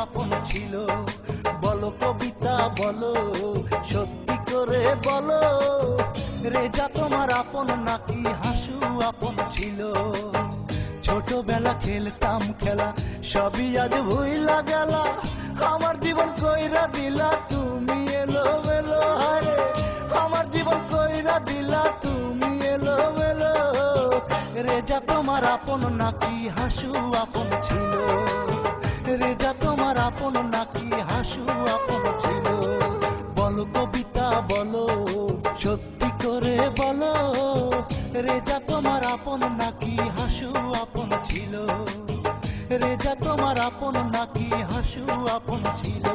আপন ছিল। বলো কবিতা বলো, সত্যি করে বলো, রেজা তোমার আপন নাকি হাসু আপন ছিল? ছোটবেলা খেলতাম খেলা, সবই আজ ভুইলা গেলা। আমার জীবন কইরা দিলা তুমি এলো মেলো, হারে আমার জীবন কইরা দিলা তুমি এলো মেলো। রেজা তোমার আপন নাকি হাসু আপন ছিল? রেজা তোমার আপন নাকি হাসু আপন ছিল? বলো কবিতা বলো, সত্যি করে বলো, রেজা তোমার আপন নাকি হাসু আপন ছিল? রেজা তোমার আপন নাকি হাসু আপন ছিল?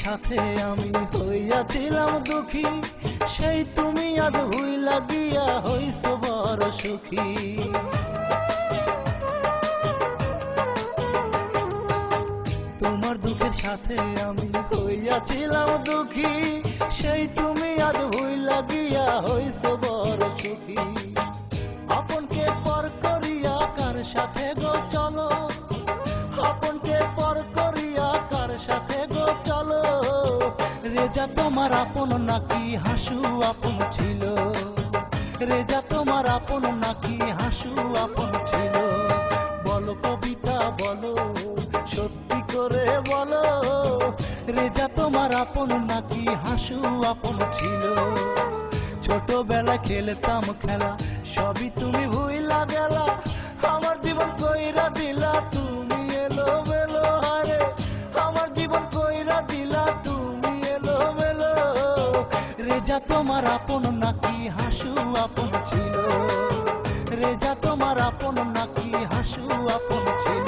সাথে আমি হইয়াছিলাম দুঃখী, সেই তুমি আজ ভুইলা গিয়া হইছ বড় সুখী। তোমার দুঃখের সাথে আমি হইয়াছিলাম দুঃখী, সেই তুমি আজ ভুইলা গিয়া হইছ বড় সুখী। আপনকে পর করিয়া কার সাথে গো চলো, আপনকে পর করিয়া কার সাথে গো চলো? রেজা তোমার আপন নাকি হাসু আপন ছিল? রেজা তোমার আপন নাকি হাসু আপন ছিল? বলো কবিতা বলো, সত্যি করে বলো, রেজা তোমার আপন নাকি হাসু আপন ছিল? ছোটবেলা খেলতাম খেলা, সবই তুমি ভুইলা গেলা। আমার জীবন কইরা দিলা তুমি এলো মেলো, হারে আমার জীবন কইরা দিলা তুমি এলো মেলো। রেজা তোমার আপন নাকি হাসু আপন ছিল? রেজা তোমার আপন নাকি হাসু আপন ছিল?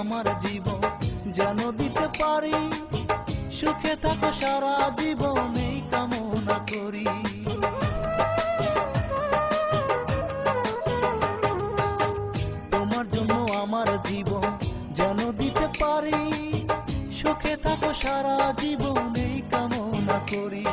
আমার জীবন যেন দিতে পারি, সুখে থাকো সারা জীবন এই কামনা করি। তোমার জন্য আমার জীবন যেন দিতে পারি, সুখে থাকো সারা জীবন এই কামনা করি।